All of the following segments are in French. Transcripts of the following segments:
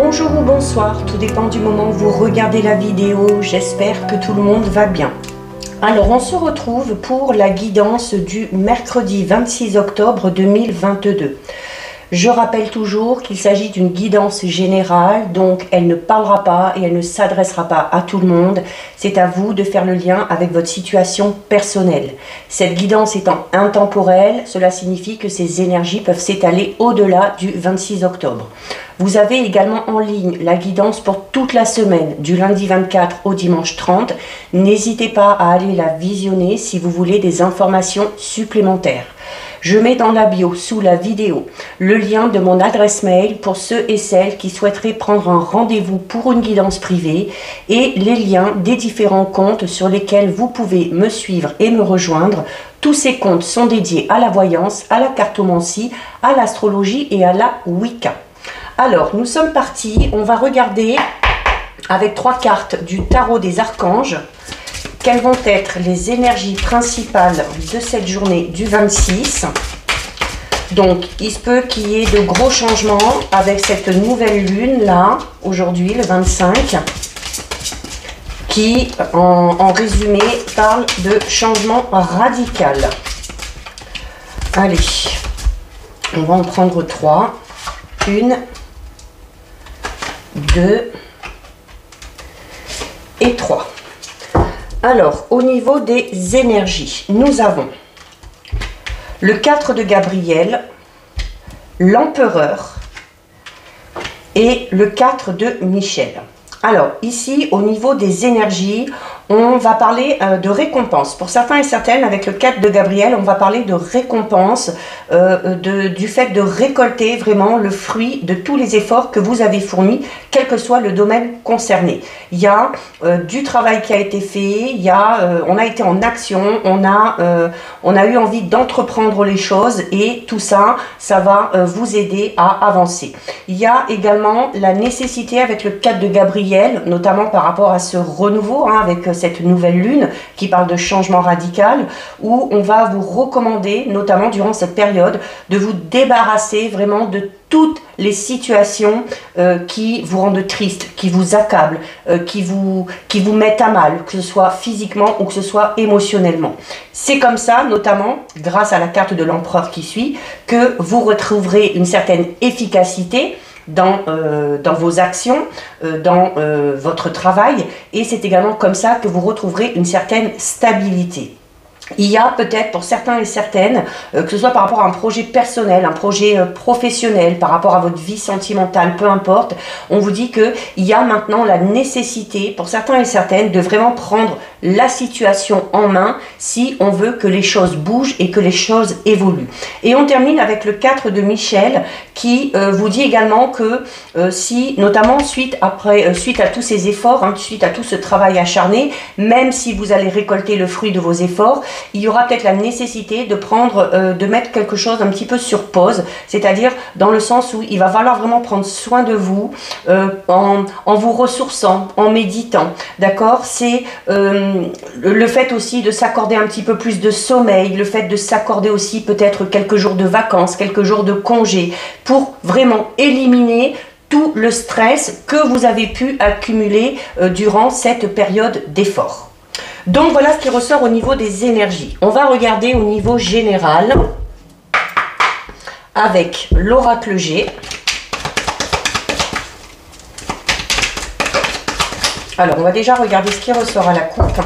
Bonjour ou bonsoir, tout dépend du moment où vous regardez la vidéo, j'espère que tout le monde va bien. Alors on se retrouve pour la guidance du mercredi 26 octobre 2022. Je rappelle toujours qu'il s'agit d'une guidance générale, donc elle ne parlera pas et elle ne s'adressera pas à tout le monde. C'est à vous de faire le lien avec votre situation personnelle. Cette guidance étant intemporelle, cela signifie que ces énergies peuvent s'étaler au-delà du 26 octobre. Vous avez également en ligne la guidance pour toute la semaine, du lundi 24 au dimanche 30. N'hésitez pas à aller la visionner si vous voulez des informations supplémentaires. Je mets dans la bio, sous la vidéo, le lien de mon adresse mail pour ceux et celles qui souhaiteraient prendre un rendez-vous pour une guidance privée et les liens des différents comptes sur lesquels vous pouvez me suivre et me rejoindre. Tous ces comptes sont dédiés à la voyance, à la cartomancie, à l'astrologie et à la Wicca. Alors, nous sommes partis, on va regarder avec 3 cartes du tarot des archanges. Quelles vont être les énergies principales de cette journée du 26? Donc, il se peut qu'il y ait de gros changements avec cette nouvelle lune là, aujourd'hui, le 25, qui, en résumé, parle de changement radical. Allez, on va en prendre 3. 1, 2 et 3. Alors, au niveau des énergies, nous avons le 4 de Gabriel, l'empereur et le 4 de Michel. Alors, ici, au niveau des énergies, on va parler de récompense. Pour certains et certaines, avec le 4 de Gabriel, on va parler de récompense, du fait de récolter vraiment le fruit de tous les efforts que vous avez fournis, quel que soit le domaine concerné. Il y a du travail qui a été fait, on a été en action, on a eu envie d'entreprendre les choses et tout ça, ça va vous aider à avancer. Il y a également la nécessité avec le 4 de Gabriel, notamment par rapport à ce renouveau, avec cette nouvelle lune qui parle de changement radical, où on va vous recommander, notamment durant cette période, de vous débarrasser vraiment de toutes les situations qui vous rendent triste, qui vous accablent, qui vous mettent à mal, que ce soit physiquement ou que ce soit émotionnellement. C'est comme ça, notamment grâce à la carte de l'empereur qui suit, que vous retrouverez une certaine efficacité dans vos actions, dans votre travail, et c'est également comme ça que vous retrouverez une certaine stabilité. Il y a peut-être pour certains et certaines, que ce soit par rapport à un projet personnel, un projet professionnel, par rapport à votre vie sentimentale, peu importe, on vous dit qu'il y a maintenant la nécessité pour certains et certaines de vraiment prendre la situation en main si on veut que les choses bougent et que les choses évoluent. Et on termine avec le 4 de Michel qui vous dit également que si, notamment suite à tous ces efforts, suite à tout ce travail acharné, même si vous allez récolter le fruit de vos efforts, il y aura peut-être la nécessité de mettre quelque chose un petit peu sur pause, c'est-à-dire dans le sens où il va falloir vraiment prendre soin de vous en vous ressourçant, en méditant, d'accord? C'est le fait aussi de s'accorder un petit peu plus de sommeil, le fait de s'accorder aussi peut-être quelques jours de vacances, quelques jours de congés, pour vraiment éliminer tout le stress que vous avez pu accumuler durant cette période d'effort. Donc voilà ce qui ressort au niveau des énergies. On va regarder au niveau général avec l'oracle G. Alors on va déjà regarder ce qui ressort à la coupe.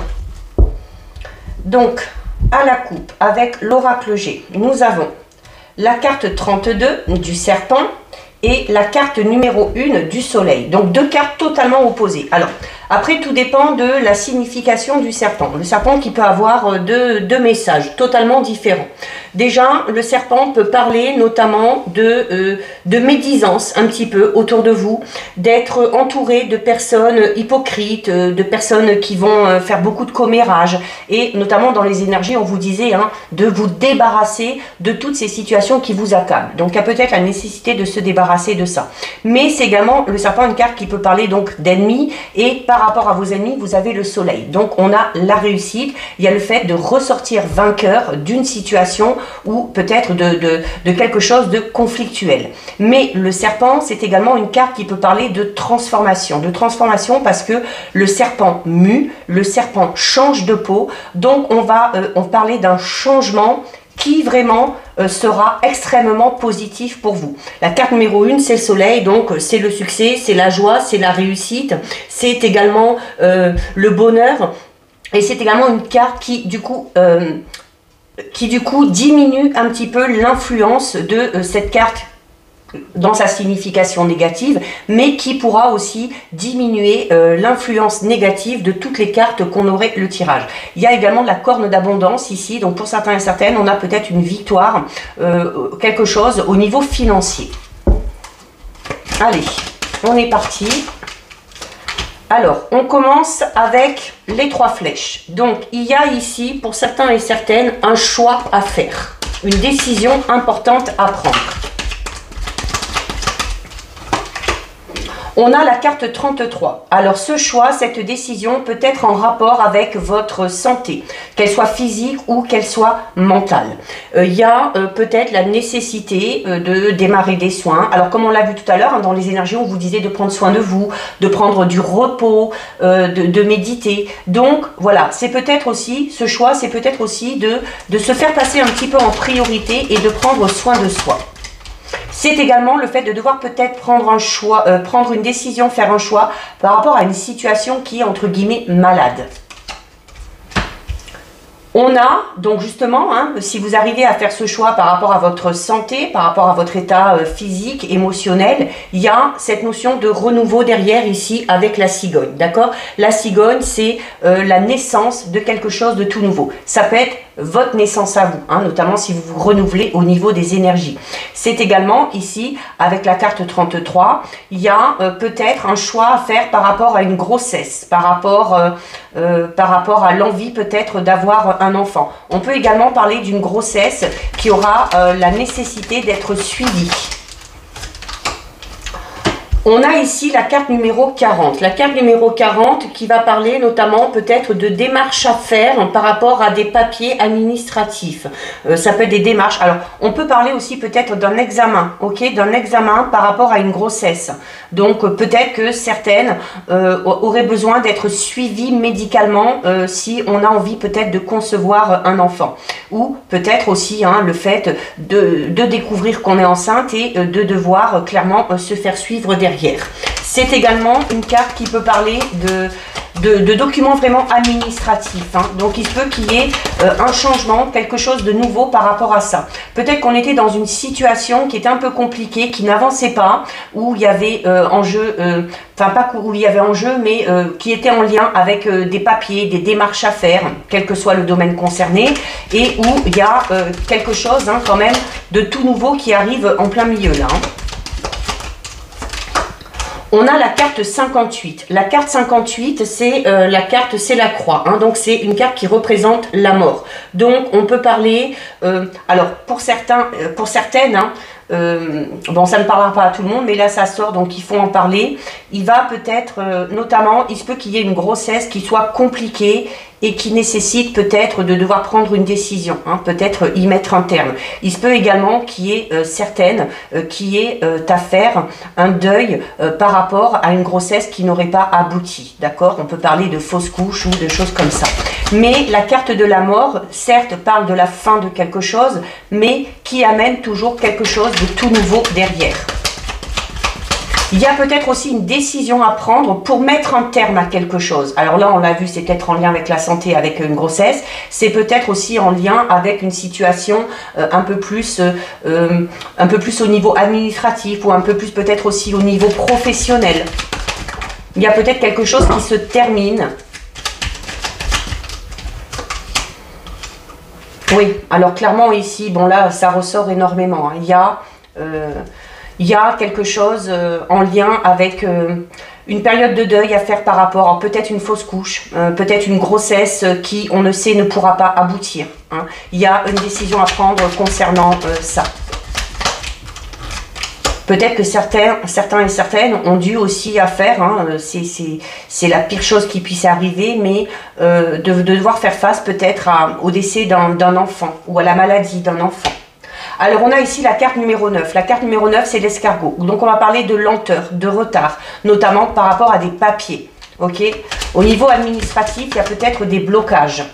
Donc à la coupe avec l'oracle G, nous avons la carte 32 du serpent et la carte numéro 1 du soleil. Donc 2 cartes totalement opposées. Alors après, tout dépend de la signification du serpent. Le serpent qui peut avoir deux messages totalement différents. Déjà, le serpent peut parler notamment de médisance un petit peu autour de vous, d'être entouré de personnes hypocrites, de personnes qui vont faire beaucoup de commérages. Et notamment dans les énergies, on vous disait de vous débarrasser de toutes ces situations qui vous accablent. Donc il y a peut-être la nécessité de se débarrasser de ça. Mais c'est également le serpent une carte qui peut parler donc d'ennemis et par par rapport à vos ennemis, vous avez le soleil. Donc on a la réussite, il y a le fait de ressortir vainqueur d'une situation ou peut-être de quelque chose de conflictuel. Mais le serpent, c'est également une carte qui peut parler de transformation parce que le serpent mue, le serpent change de peau, donc on va parler d'un changement qui vraiment sera extrêmement positif pour vous. La carte numéro 1, c'est le soleil, donc c'est le succès, c'est la joie, c'est la réussite, c'est également le bonheur, et c'est également une carte qui du coup diminue un petit peu l'influence de cette carte dans sa signification négative, mais qui pourra aussi diminuer l'influence négative de toutes les cartes qu'on aurait le tirage. Il y a également de la corne d'abondance ici, donc pour certains et certaines, on a peut-être une victoire, quelque chose au niveau financier. Allez, on est parti. Alors, on commence avec les 3 flèches. Donc, il y a ici, pour certains et certaines, un choix à faire, une décision importante à prendre. On a la carte 33. Alors ce choix, cette décision peut être en rapport avec votre santé, qu'elle soit physique ou qu'elle soit mentale. Il y a peut-être la nécessité de démarrer des soins. Alors comme on l'a vu tout à l'heure, hein, dans les énergies, on vous disait de prendre soin de vous, de prendre du repos, de méditer. Donc voilà, c'est peut-être aussi, ce choix, c'est peut-être aussi de se faire passer un petit peu en priorité et de prendre soin de soi. C'est également le fait de devoir peut-être prendre un choix, prendre une décision, faire un choix par rapport à une situation qui est entre guillemets malade. On a donc justement, hein, si vous arrivez à faire ce choix par rapport à votre santé, par rapport à votre état physique, émotionnel, il y a cette notion de renouveau derrière ici avec la cigogne, d'accord? La cigogne, c'est la naissance de quelque chose de tout nouveau. Ça peut être votre naissance à vous, hein, notamment si vous vous renouvelez au niveau des énergies. C'est également ici, avec la carte 33, il y a peut-être un choix à faire par rapport à une grossesse, par rapport à l'envie peut-être d'avoir un enfant. On peut également parler d'une grossesse qui aura la nécessité d'être suivie. On a ici la carte numéro 40. La carte numéro 40 qui va parler notamment peut-être de démarches à faire par rapport à des papiers administratifs. Ça peut être des démarches. Alors, on peut parler aussi peut-être d'un examen, ok, d'un examen par rapport à une grossesse. Donc, peut-être que certaines auraient besoin d'être suivies médicalement si on a envie peut-être de concevoir un enfant. Ou peut-être aussi hein, le fait de découvrir qu'on est enceinte et de devoir clairement se faire suivre derrière. C'est également une carte qui peut parler de documents vraiment administratifs. Hein. Donc il se peut qu'il y ait un changement, quelque chose de nouveau par rapport à ça. Peut-être qu'on était dans une situation qui était un peu compliquée, qui n'avançait pas, où il y avait enjeu, enfin pas où il y avait enjeu, mais qui était en lien avec des papiers, des démarches à faire, quel que soit le domaine concerné, et où il y a quelque chose hein, quand même de tout nouveau qui arrive en plein milieu là. Hein. On a la carte 58. La carte 58, c'est c'est la croix. Hein, donc, c'est une carte qui représente la mort. Donc, on peut parler... alors, pour certaines, hein, bon, ça ne parlera pas à tout le monde, mais là, ça sort, donc il faut en parler. Il va peut-être, notamment, il se peut qu'il y ait une grossesse qui soit compliquée et qui nécessite peut-être de devoir prendre une décision, hein, peut-être y mettre un terme. Il se peut également qu'il y ait certaines qui aient à faire un deuil par rapport à une grossesse qui n'aurait pas abouti, d'accord? On peut parler de fausses couches ou de choses comme ça. Mais la carte de la mort, certes, parle de la fin de quelque chose, mais qui amène toujours quelque chose de tout nouveau derrière. Il y a peut-être aussi une décision à prendre pour mettre un terme à quelque chose. Alors là, on l'a vu, c'est peut-être en lien avec la santé, avec une grossesse. C'est peut-être aussi en lien avec une situation un peu plus au niveau administratif ou un peu plus peut-être aussi au niveau professionnel. Il y a peut-être quelque chose qui se termine. Oui, alors clairement ici, bon là, ça ressort énormément. Hein. Il y a quelque chose en lien avec une période de deuil à faire par rapport à peut-être une fausse couche, peut-être une grossesse qui, on ne sait, ne pourra pas aboutir. Hein. Il y a une décision à prendre concernant ça. Peut-être que certains et certaines ont dû aussi faire, hein, c'est la pire chose qui puisse arriver, mais de devoir faire face peut-être au décès d'un enfant ou à la maladie d'un enfant. Alors on a ici la carte numéro 9. La carte numéro 9, c'est l'escargot. Donc on va parler de lenteur, de retard, notamment par rapport à des papiers. Ok. Au niveau administratif, il y a peut-être des blocages.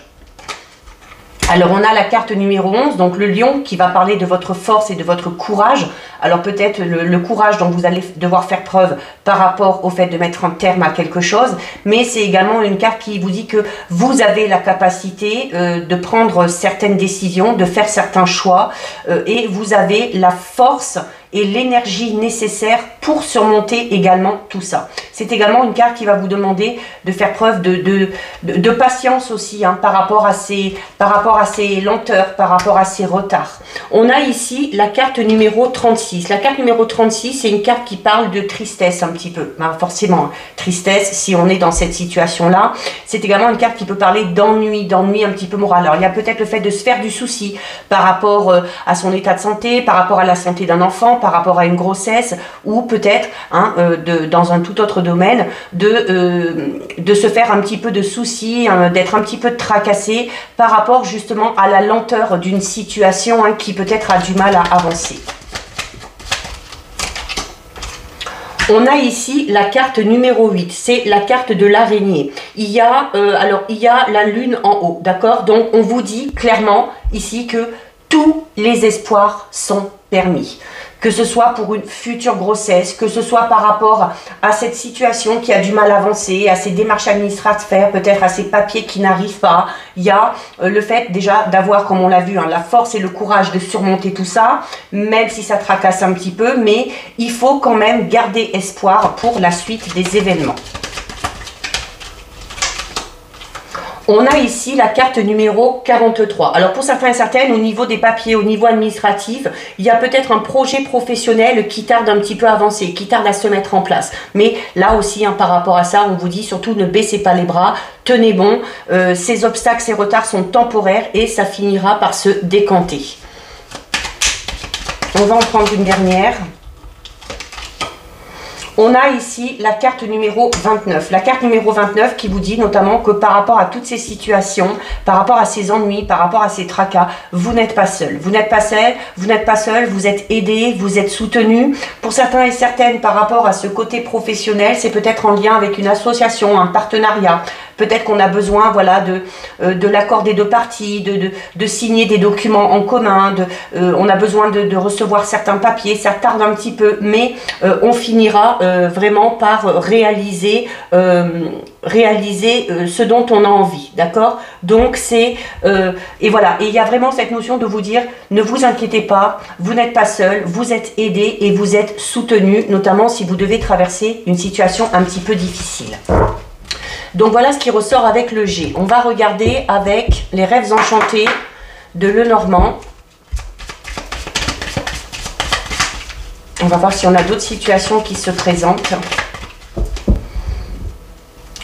Alors on a la carte numéro 11, donc le lion, qui va parler de votre force et de votre courage. Alors peut-être le courage dont vous allez devoir faire preuve par rapport au fait de mettre un terme à quelque chose, mais c'est également une carte qui vous dit que vous avez la capacité de prendre certaines décisions, de faire certains choix, et vous avez la force et l'énergie nécessaire pour surmonter également tout ça. C'est également une carte qui va vous demander de faire preuve de patience aussi, hein, par rapport à ces lenteurs, par rapport à ces retards. On a ici la carte numéro 36. La carte numéro 36, c'est une carte qui parle de tristesse un petit peu. Ben, forcément, tristesse si on est dans cette situation-là. C'est également une carte qui peut parler d'ennui un petit peu moral. Alors, il y a peut-être le fait de se faire du souci par rapport à son état de santé, par rapport à la santé d'un enfant, par rapport à une grossesse, ou peut-être hein, dans un tout autre domaine, de se faire un petit peu de soucis, hein, d'être un petit peu tracassé par rapport justement à la lenteur d'une situation hein, qui peut-être a du mal à avancer. On a ici la carte numéro 8, c'est la carte de l'araignée. Il y a la lune en haut, d'accord? Donc on vous dit clairement ici que tous les espoirs sont permis. Que ce soit pour une future grossesse, que ce soit par rapport à cette situation qui a du mal à avancer, à ces démarches administratives, peut-être à ces papiers qui n'arrivent pas. Il y a le fait déjà d'avoir, comme on l'a vu, hein, la force et le courage de surmonter tout ça, même si ça tracasse un petit peu, mais il faut quand même garder espoir pour la suite des événements. On a ici la carte numéro 43. Alors pour certains et certaines, au niveau des papiers, au niveau administratif, il y a peut-être un projet professionnel qui tarde un petit peu à avancer, qui tarde à se mettre en place. Mais là aussi, hein, par rapport à ça, on vous dit surtout ne baissez pas les bras, tenez bon. Ces obstacles, ces retards sont temporaires et ça finira par se décanter. On va en prendre une dernière. On a ici la carte numéro 29. La carte numéro 29 qui vous dit notamment que par rapport à toutes ces situations, par rapport à ces ennuis, par rapport à ces tracas, vous n'êtes pas seul. Vous n'êtes pas seul, vous n'êtes pas seul, vous êtes aidé, vous êtes soutenu. Pour certains et certaines, par rapport à ce côté professionnel, c'est peut-être en lien avec une association, un partenariat. Peut-être qu'on a besoin voilà, de l'accord des deux parties, de signer des documents en commun, on a besoin de recevoir certains papiers, ça tarde un petit peu, mais on finira vraiment par réaliser ce dont on a envie, d'accord? Donc c'est, et voilà, et il y a vraiment cette notion de vous dire, ne vous inquiétez pas, vous n'êtes pas seul, vous êtes aidé et vous êtes soutenu, notamment si vous devez traverser une situation un petit peu difficile. Donc voilà ce qui ressort avec le G. On va regarder avec les rêves enchantés de Lenormand. On va voir si on a d'autres situations qui se présentent.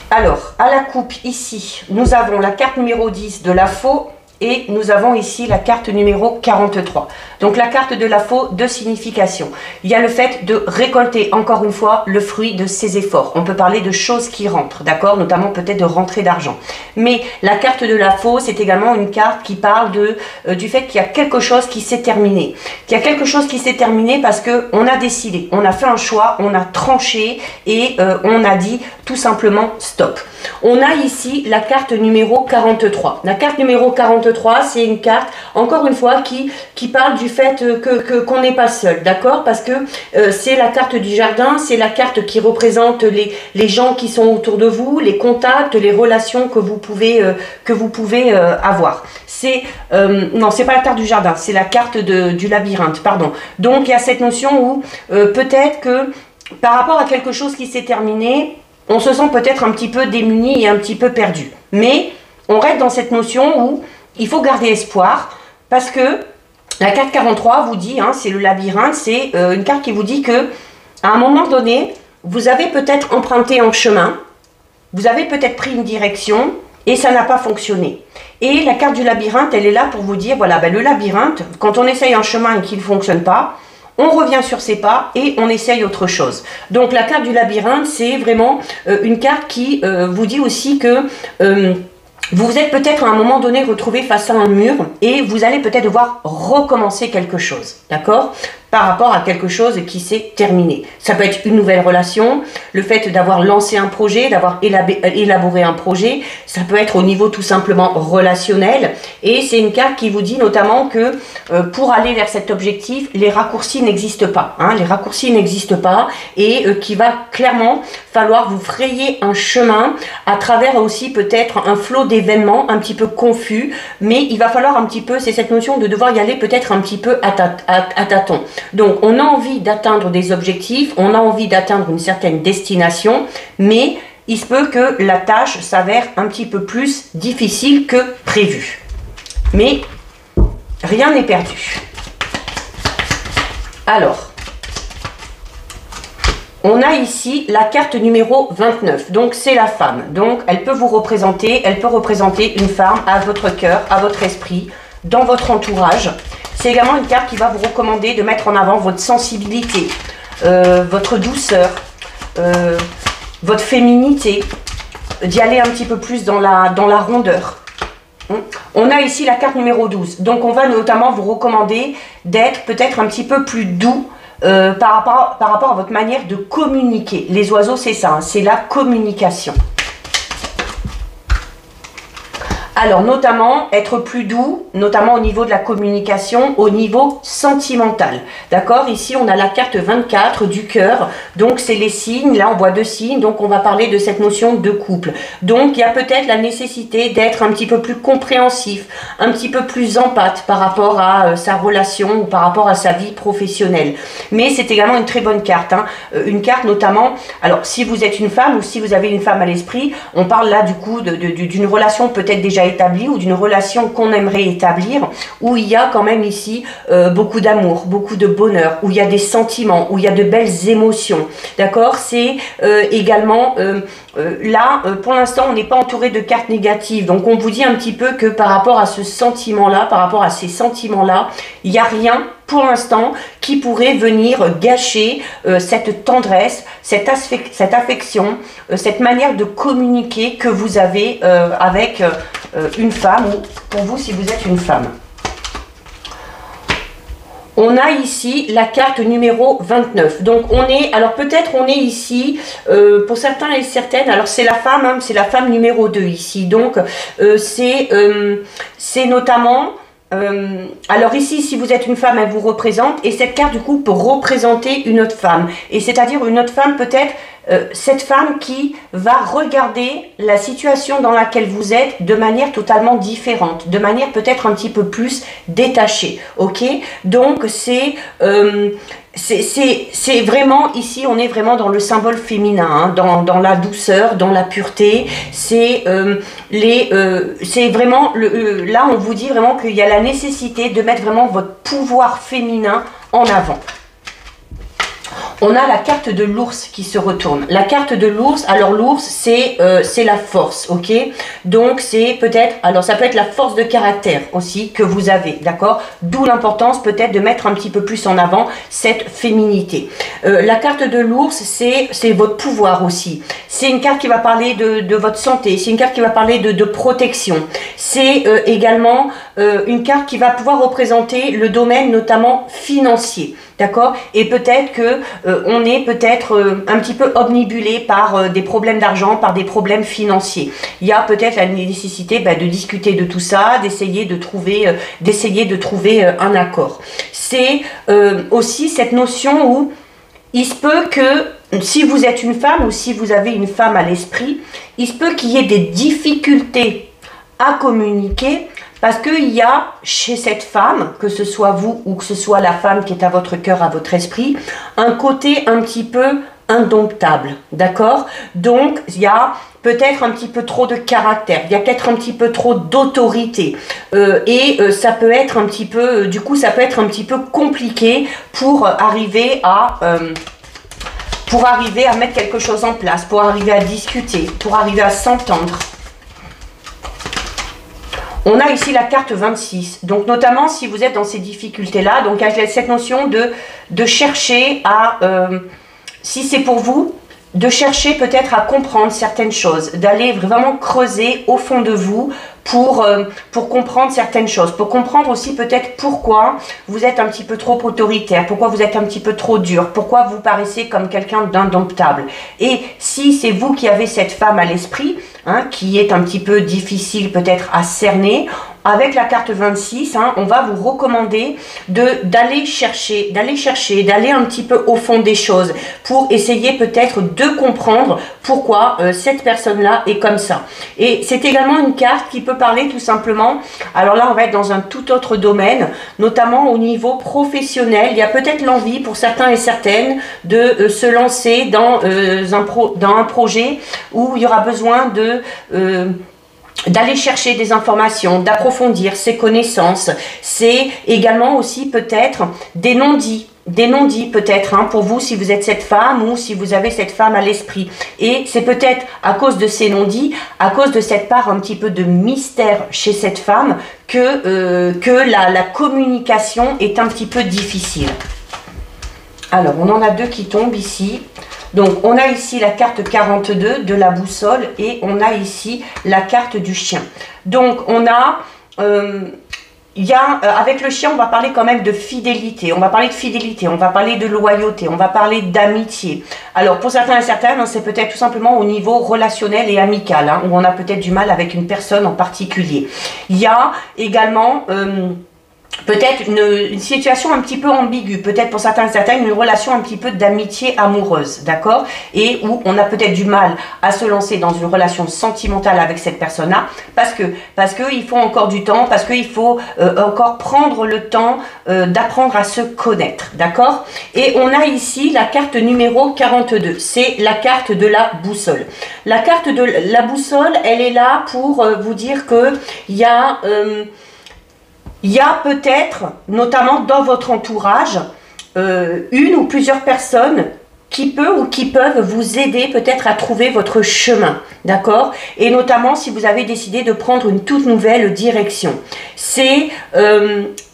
Alors, à la coupe, ici, nous avons la carte numéro 10 de la faux et nous avons ici la carte numéro 43. Donc la carte de la faux, deux significations. Il y a le fait de récolter, encore une fois, le fruit de ses efforts. On peut parler de choses qui rentrent, d'accord? Notamment peut-être de rentrée d'argent. Mais la carte de la faux, c'est également une carte qui parle du fait qu'il y a quelque chose qui s'est terminé. Qu'il y a quelque chose qui s'est terminé parce qu'on a décidé, on a fait un choix, on a tranché et on a dit tout simplement stop. On a ici la carte numéro 43. La carte numéro 43, c'est une carte, encore une fois, qui parle du fait qu'on n'est pas seul, d'accord? Parce que c'est la carte du jardin, c'est la carte qui représente les gens qui sont autour de vous, les contacts, les relations que vous pouvez avoir. Non, c'est pas la carte du jardin, c'est la carte du labyrinthe, pardon. Donc il y a cette notion où peut-être que par rapport à quelque chose qui s'est terminé, on se sent peut-être un petit peu démuni et un petit peu perdu. Mais on reste dans cette notion où il faut garder espoir parce que la carte 43 vous dit, hein, c'est le labyrinthe, c'est une carte qui vous dit que à un moment donné, vous avez peut-être emprunté un chemin, vous avez peut-être pris une direction et ça n'a pas fonctionné. Et la carte du labyrinthe, elle est là pour vous dire, voilà, ben, le labyrinthe, quand on essaye un chemin et qu'il ne fonctionne pas, on revient sur ses pas et on essaye autre chose. Donc la carte du labyrinthe, c'est vraiment une carte qui vous dit aussi que vous vous êtes peut-être à un moment donné retrouvé face à un mur et vous allez peut-être devoir recommencer quelque chose, d'accord? Par rapport à quelque chose qui s'est terminé. Ça peut être une nouvelle relation, le fait d'avoir lancé un projet, d'avoir élaboré un projet, ça peut être au niveau tout simplement relationnel et c'est une carte qui vous dit notamment que pour aller vers cet objectif, les raccourcis n'existent pas. Hein, les raccourcis n'existent pas et qu'il va clairement falloir vous frayer un chemin à travers aussi peut-être un flot d'événements un petit peu confus, mais il va falloir un petit peu, c'est cette notion de devoir y aller peut-être un petit peu à tâtons. Donc, on a envie d'atteindre des objectifs, on a envie d'atteindre une certaine destination, mais il se peut que la tâche s'avère un petit peu plus difficile que prévu. Mais rien n'est perdu. Alors, on a ici la carte numéro 29, donc c'est la femme. Donc, elle peut vous représenter, elle peut représenter une femme à votre cœur, à votre esprit, dans votre entourage. C'est également une carte qui va vous recommander de mettre en avant votre sensibilité, votre douceur, votre féminité, d'y aller un petit peu plus dans la rondeur. On a ici la carte numéro 12. Donc on va notamment vous recommander d'être peut-être un petit peu plus doux par rapport à votre manière de communiquer. Les oiseaux, c'est ça, hein, c'est la communication. Alors, notamment, être plus doux, notamment au niveau de la communication, au niveau sentimental. D'accord? Ici, on a la carte 24 du cœur. Donc, c'est les signes. Là, on voit 2 signes. Donc, on va parler de cette notion de couple. Donc, il y a peut-être la nécessité d'être un petit peu plus compréhensif, un petit peu plus empathe par rapport à sa relation ou par rapport à sa vie professionnelle. Mais c'est également une très bonne carte. Hein. Une carte notamment, alors, si vous êtes une femme ou si vous avez une femme à l'esprit, on parle là, du coup, d'une relation peut-être déjà établie ou d'une relation qu'on aimerait établir, où il y a quand même ici beaucoup d'amour, beaucoup de bonheur, où il y a des sentiments, où il y a de belles émotions. D'accord? C'est également là, pour l'instant, on n'est pas entouré de cartes négatives. Donc, on vous dit un petit peu que par rapport à ce sentiment-là, par rapport à ces sentiments-là, il n'y a rien pour l'instant qui pourrait venir gâcher cette tendresse, cette affection, cette manière de communiquer que vous avez avec une femme ou pour vous si vous êtes une femme. On a ici la carte numéro 29. Donc on est, alors peut-être on est ici, pour certains et certaines, alors c'est la femme, hein, c'est la femme numéro 2 ici. Donc c'est notamment... alors ici, si vous êtes une femme, elle vous représente et cette carte du coup peut représenter une autre femme. Et c'est-à-dire une autre femme peut-être, cette femme qui va regarder la situation dans laquelle vous êtes de manière totalement différente, de manière peut-être un petit peu plus détachée, ok? Donc c'est vraiment, ici on est vraiment dans le symbole féminin, hein, dans la douceur, dans la pureté, c'est vraiment, là on vous dit vraiment qu'il y a la nécessité de mettre vraiment votre pouvoir féminin en avant. On a la carte de l'ours qui se retourne. La carte de l'ours, alors l'ours c'est la force, ok? Donc c'est peut-être, alors ça peut être la force de caractère aussi que vous avez, d'accord? D'où l'importance peut-être de mettre un petit peu plus en avant cette féminité. La carte de l'ours c'est votre pouvoir aussi. C'est une carte qui va parler de votre santé, c'est une carte qui va parler de protection. C'est également une carte qui va pouvoir représenter le domaine notamment financier. D'accord? Et peut-être que on est peut-être un petit peu omnibulé par des problèmes d'argent, par des problèmes financiers. Il y a peut-être la nécessité de discuter de tout ça, d'essayer de trouver un accord. C'est aussi cette notion où il se peut que si vous êtes une femme ou si vous avez une femme à l'esprit, il se peut qu'il y ait des difficultés à communiquer. Parce qu'il y a chez cette femme, que ce soit vous ou que ce soit la femme qui est à votre cœur, à votre esprit, un côté un petit peu indomptable, d'accord? Donc, il y a peut-être un petit peu trop de caractère, il y a peut-être un petit peu trop d'autorité. Ça peut être un petit peu, du coup, ça peut être un petit peu compliqué pour arriver à mettre quelque chose en place, pour arriver à discuter, pour arriver à s'entendre. On a ici la carte 26, donc notamment si vous êtes dans ces difficultés-là, donc il y a cette notion de chercher à, si c'est pour vous, de chercher peut-être à comprendre certaines choses, d'aller vraiment creuser au fond de vous pour comprendre certaines choses, pour comprendre aussi peut-être pourquoi vous êtes un petit peu trop autoritaire, pourquoi vous êtes un petit peu trop dur, pourquoi vous paraissez comme quelqu'un d'indomptable. Et si c'est vous qui avez cette femme à l'esprit, hein, qui est un petit peu difficile peut-être à cerner, avec la carte 26, hein, on va vous recommander d'aller chercher, d'aller un petit peu au fond des choses pour essayer peut-être de comprendre pourquoi cette personne-là est comme ça. Et c'est également une carte qui peut parler tout simplement, alors là on va être dans un tout autre domaine, notamment au niveau professionnel. Il y a peut-être l'envie pour certains et certaines de se lancer dans un projet où il y aura besoin d'aller chercher des informations, d'approfondir ses connaissances. C'est également aussi peut-être des non-dits. Des non-dits peut-être, hein, pour vous si vous êtes cette femme ou si vous avez cette femme à l'esprit. Et c'est peut-être à cause de ces non-dits, à cause de cette part un petit peu de mystère chez cette femme que la communication est un petit peu difficile. Alors, on en a deux qui tombent ici. Donc, on a ici la carte 42 de la boussole et on a ici la carte du chien. Donc, on a... avec le chien, on va parler quand même de fidélité, on va parler de fidélité, on va parler de loyauté, on va parler d'amitié. Alors pour certains et certaines, hein, c'est peut-être tout simplement au niveau relationnel et amical, hein, où on a peut-être du mal avec une personne en particulier. Il y a également... peut-être une situation un petit peu ambiguë, peut-être pour certains et certaines une relation un petit peu d'amitié amoureuse, d'accord? Et où on a peut-être du mal à se lancer dans une relation sentimentale avec cette personne-là, parce que il faut encore du temps, parce qu'il faut encore prendre le temps d'apprendre à se connaître, d'accord? Et on a ici la carte numéro 42, c'est la carte de la boussole. La carte de la boussole, elle est là pour vous dire que il y a peut-être, notamment dans votre entourage, une ou plusieurs personnes qui peuvent vous aider peut-être à trouver votre chemin, d'accord? Et notamment si vous avez décidé de prendre une toute nouvelle direction. C'est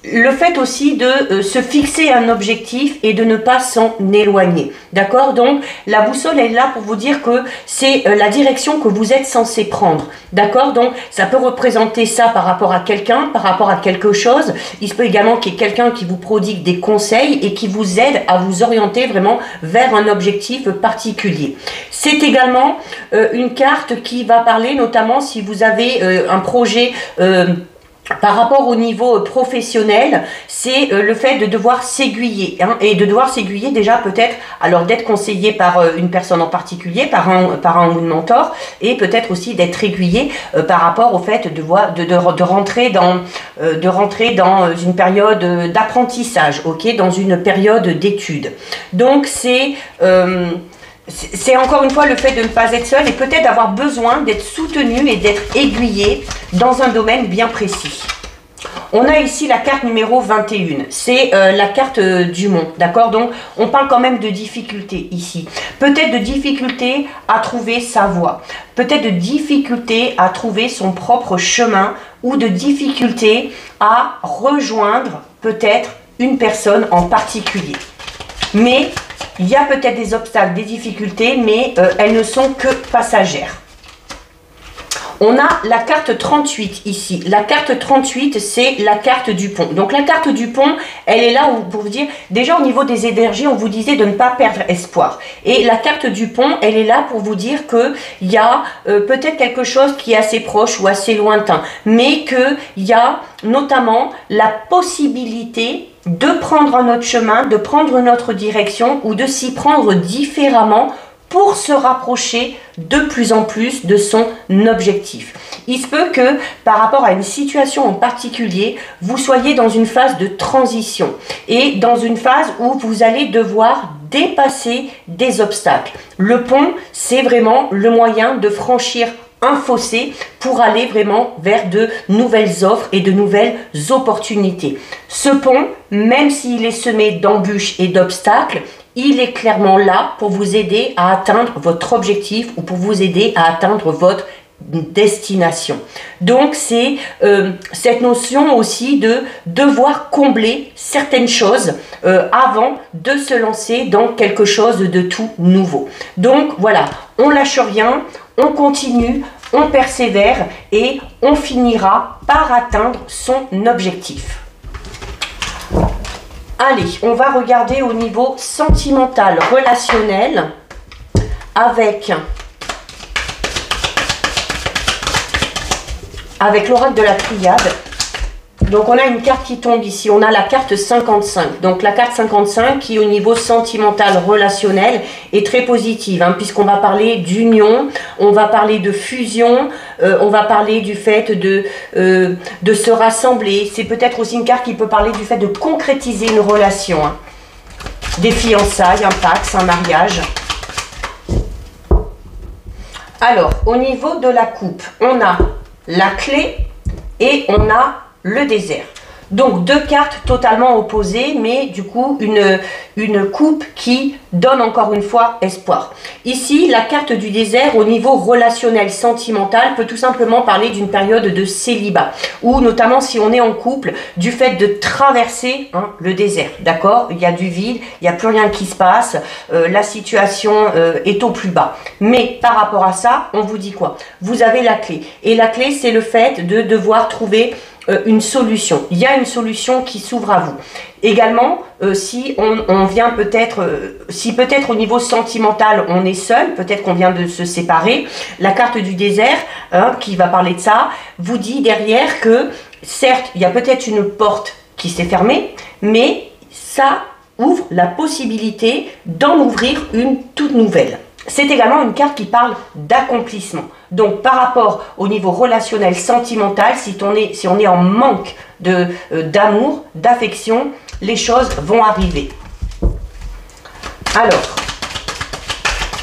le fait aussi de se fixer un objectif et de ne pas s'en éloigner, d'accord? Donc la boussole est là pour vous dire que c'est la direction que vous êtes censé prendre, d'accord? Donc ça peut représenter ça par rapport à quelqu'un, par rapport à quelque chose. Il se peut également qu'il y ait quelqu'un qui vous prodigue des conseils et qui vous aide à vous orienter vraiment vers un objectif particulier. C'est également une carte qui va parler notamment si vous avez un projet par rapport au niveau professionnel, c'est le fait de devoir s'aiguiller, hein, et de devoir s'aiguiller déjà peut-être, alors d'être conseillé par une personne en particulier, par un ou une mentor, et peut-être aussi d'être aiguillé par rapport au fait de rentrer dans une période d'apprentissage, ok, dans une période d'études. Donc c'est encore une fois le fait de ne pas être seul et peut-être d'avoir besoin d'être soutenu et d'être aiguillé dans un domaine bien précis. On a ici la carte numéro 21, c'est la carte du monde, d'accord? Donc on parle quand même de difficulté ici. Peut-être de difficulté à trouver sa voie, peut-être de difficulté à trouver son propre chemin ou de difficulté à rejoindre peut-être une personne en particulier. Mais il y a peut-être des obstacles, des difficultés, mais elles ne sont que passagères. On a la carte 38 ici. La carte 38, c'est la carte du pont. Donc la carte du pont, elle est là pour vous dire, déjà au niveau des énergies, on vous disait de ne pas perdre espoir. Et la carte du pont, elle est là pour vous dire qu'il y a peut-être quelque chose qui est assez proche ou assez lointain, mais qu'il y a notamment la possibilité de prendre un autre chemin, de prendre une autre direction ou de s'y prendre différemment pour se rapprocher de plus en plus de son objectif. Il se peut que par rapport à une situation en particulier, vous soyez dans une phase de transition et dans une phase où vous allez devoir dépasser des obstacles. Le pont, c'est vraiment le moyen de franchir un fossé pour aller vraiment vers de nouvelles offres et de nouvelles opportunités. Ce pont, même s'il est semé d'embûches et d'obstacles, il est clairement là pour vous aider à atteindre votre objectif ou pour vous aider à atteindre votre destination. Donc c'est cette notion aussi de devoir combler certaines choses avant de se lancer dans quelque chose de tout nouveau. Donc voilà, on lâche rien, on continue, on persévère et on finira par atteindre son objectif. Allez, on va regarder au niveau sentimental, relationnel, avec l'oracle de la Triade. Donc on a une carte qui tombe ici, on a la carte 55. Donc la carte 55 qui au niveau sentimental, relationnel est très positive, hein, puisqu'on va parler d'union, on va parler de fusion, on va parler du fait de se rassembler. C'est peut-être aussi une carte qui peut parler du fait de concrétiser une relation, hein. Des fiançailles, un pax, un mariage. Alors au niveau de la coupe, on a la clé et on a le désert. Donc deux cartes totalement opposées, mais du coup une coupe qui donne encore une fois espoir. Ici, la carte du désert au niveau relationnel, sentimental, peut tout simplement parler d'une période de célibat, ou notamment si on est en couple, du fait de traverser le désert, d'accord? Il y a du vide, il n'y a plus rien qui se passe, la situation est au plus bas. Mais par rapport à ça, on vous dit quoi? Vous avez la clé, et la clé c'est le fait de devoir trouver une solution. Il y a une solution qui s'ouvre à vous. Également, si on vient peut-être, si peut-être au niveau sentimental, on est seul, peut-être qu'on vient de se séparer, la carte du désert, qui va parler de ça, vous dit derrière que, certes, il y a peut-être une porte qui s'est fermée, mais ça ouvre la possibilité d'en ouvrir une toute nouvelle. C'est également une carte qui parle d'accomplissement. Donc par rapport au niveau relationnel, sentimental, si on est en manque d'amour, d'affection, les choses vont arriver. Alors,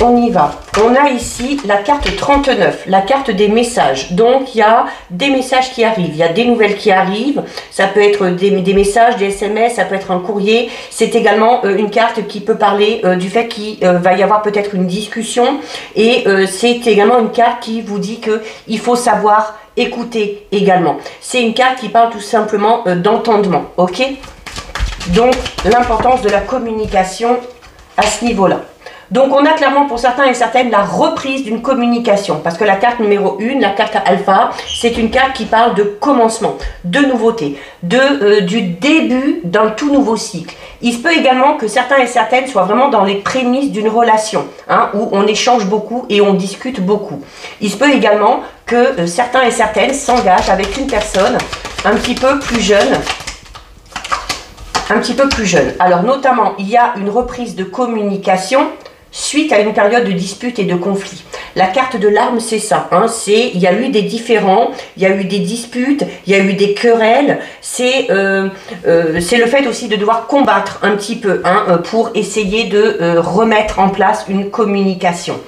on y va. On a ici la carte 39, la carte des messages. Donc, il y a des messages qui arrivent, il y a des nouvelles qui arrivent. Ça peut être des messages, des SMS, ça peut être un courrier. C'est également une carte qui peut parler du fait qu'il va y avoir peut-être une discussion. Et c'est également une carte qui vous dit qu'il faut savoir écouter également. C'est une carte qui parle tout simplement d'entendement, ok? Donc, l'importance de la communication à ce niveau-là. Donc on a clairement pour certains et certaines la reprise d'une communication, parce que la carte numéro 1, la carte alpha, c'est une carte qui parle de commencement, de nouveauté, du début d'un tout nouveau cycle. Il se peut également que certains et certaines soient vraiment dans les prémices d'une relation, où on échange beaucoup et on discute beaucoup. Il se peut également que certains et certaines s'engagent avec une personne un petit peu plus jeune. Alors notamment, il y a une reprise de communication suite à une période de dispute et de conflit. La carte de l'arme, c'est ça. Il y a eu des différends, il y a eu des disputes, il y a eu des querelles. C'est le fait aussi de devoir combattre un petit peu pour essayer de remettre en place une communication.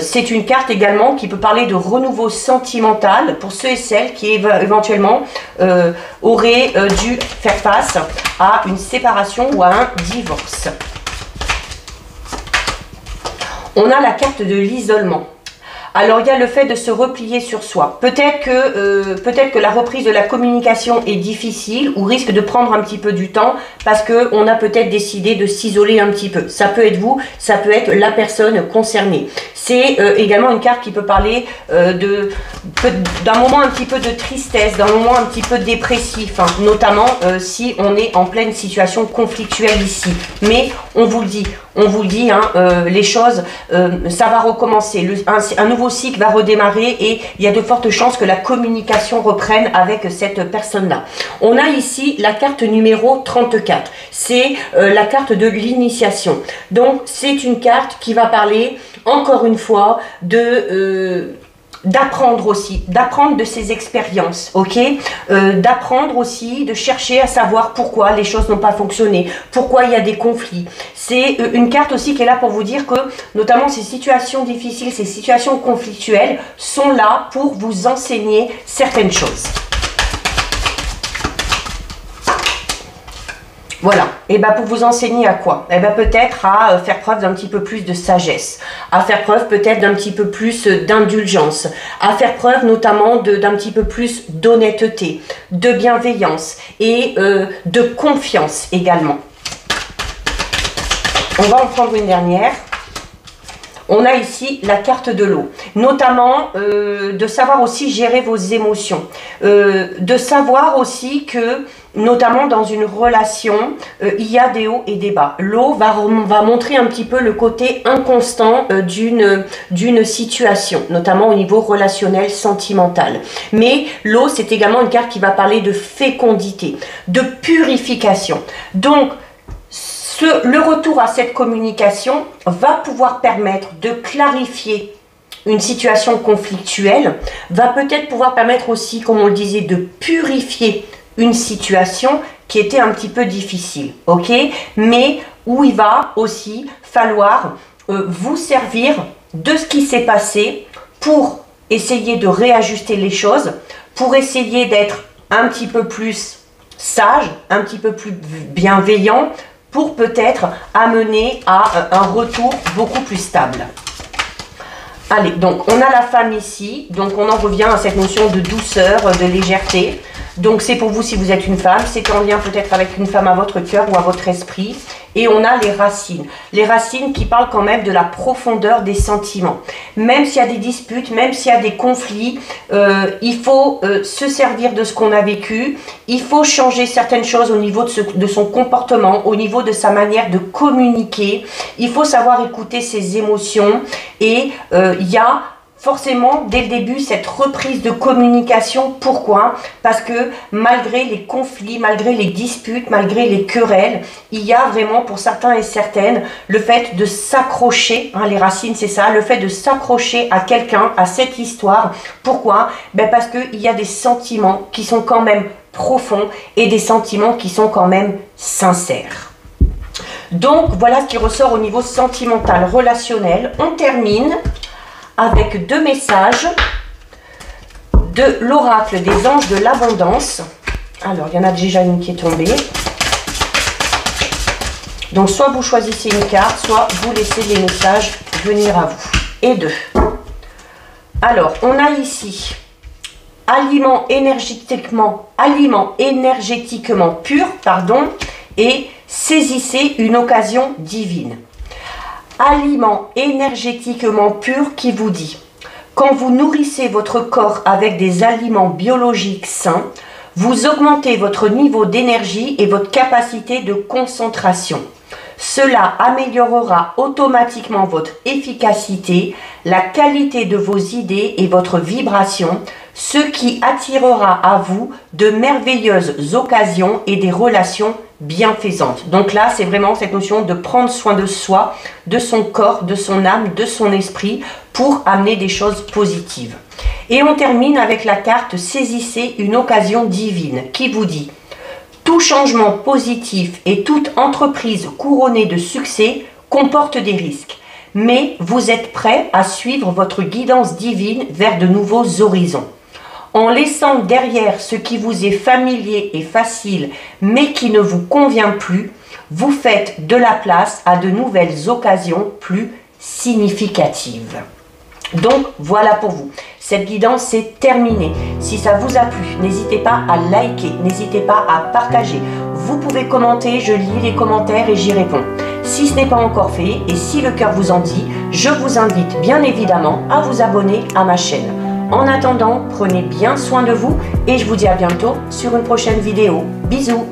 C'est une carte également qui peut parler de renouveau sentimental pour ceux et celles qui éventuellement auraient dû faire face à une séparation ou à un divorce. On a la carte de l'isolement. Alors, il y a le fait de se replier sur soi. Peut-être que la reprise de la communication est difficile ou risque de prendre un petit peu du temps parce qu'on a peut-être décidé de s'isoler un petit peu. Ça peut être vous, ça peut être la personne concernée. C'est également une carte qui peut parler d'un moment un petit peu de tristesse, d'un moment un petit peu dépressif, notamment si on est en pleine situation conflictuelle ici. Mais on vous le dit, les choses, ça va recommencer. Un nouveau cycle va redémarrer et il y a de fortes chances que la communication reprenne avec cette personne-là. On a ici la carte numéro 34. C'est la carte de l'initiation. Donc, c'est une carte qui va parler, encore une fois, d'apprendre aussi, d'apprendre de ses expériences, ok, d'apprendre aussi, de chercher à savoir pourquoi les choses n'ont pas fonctionné, pourquoi il y a des conflits. C'est une carte aussi qui est là pour vous dire que, notamment ces situations difficiles, ces situations conflictuelles sont là pour vous enseigner certaines choses. Voilà, et ben pour vous enseigner à quoi? Et ben peut-être à faire preuve d'un petit peu plus de sagesse, à faire preuve peut-être d'un petit peu plus d'indulgence, à faire preuve notamment d'un petit peu plus d'honnêteté, de bienveillance et de confiance également. On va en prendre une dernière. On a ici la carte de l'eau, notamment de savoir aussi gérer vos émotions, de savoir aussi que, notamment dans une relation, il y a des hauts et des bas. L'eau va montrer un petit peu le côté inconstant d'une situation, notamment au niveau relationnel, sentimental. Mais l'eau, c'est également une carte qui va parler de fécondité, de purification. Donc, le retour à cette communication va pouvoir permettre de clarifier une situation conflictuelle, va peut-être pouvoir permettre aussi, comme on le disait, de purifier une situation qui était un petit peu difficile, ok? Mais où il va aussi falloir vous servir de ce qui s'est passé pour essayer de réajuster les choses, pour essayer d'être un petit peu plus sage, un petit peu plus bienveillant, pour peut-être amener à un retour beaucoup plus stable. Allez, donc on a la femme ici, donc on en revient à cette notion de douceur, de légèreté. Donc c'est pour vous si vous êtes une femme, c'est en lien peut-être avec une femme à votre cœur ou à votre esprit. Et on a les racines qui parlent quand même de la profondeur des sentiments. Même s'il y a des disputes, même s'il y a des conflits, il faut se servir de ce qu'on a vécu, il faut changer certaines choses au niveau de son comportement, au niveau de sa manière de communiquer, il faut savoir écouter ses émotions et il y a forcément, dès le début, cette reprise de communication. Pourquoi? Parce que malgré les conflits, malgré les disputes, malgré les querelles, il y a vraiment pour certains et certaines le fait de s'accrocher, hein, les racines c'est ça, le fait de s'accrocher à quelqu'un, à cette histoire. Pourquoi? Ben parce qu'il y a des sentiments qui sont quand même profonds et des sentiments qui sont quand même sincères. Donc voilà ce qui ressort au niveau sentimental, relationnel. On termine avec deux messages de l'oracle des anges de l'abondance. Alors, il y en a déjà une qui est tombée. Donc, soit vous choisissez une carte, soit vous laissez les messages venir à vous. Et deux. Alors, on a ici aliment énergétiquement pur, pardon, et saisissez une occasion divine. Aliment énergétiquement pur qui vous dit: quand vous nourrissez votre corps avec des aliments biologiques sains, vous augmentez votre niveau d'énergie et votre capacité de concentration. Cela améliorera automatiquement votre efficacité, la qualité de vos idées et votre vibration, ce qui attirera à vous de merveilleuses occasions et des relations bienfaisantes. Donc là, c'est vraiment cette notion de prendre soin de soi, de son corps, de son âme, de son esprit pour amener des choses positives. Et on termine avec la carte Saisissez une occasion divine qui vous dit: tout changement positif et toute entreprise couronnée de succès comporte des risques, mais vous êtes prêt à suivre votre guidance divine vers de nouveaux horizons. En laissant derrière ce qui vous est familier et facile, mais qui ne vous convient plus, vous faites de la place à de nouvelles occasions plus significatives. Donc voilà pour vous. Cette guidance est terminée. Si ça vous a plu, n'hésitez pas à liker, n'hésitez pas à partager. Vous pouvez commenter, je lis les commentaires et j'y réponds. Si ce n'est pas encore fait et si le cœur vous en dit, je vous invite bien évidemment à vous abonner à ma chaîne. En attendant, prenez bien soin de vous et je vous dis à bientôt sur une prochaine vidéo. Bisous!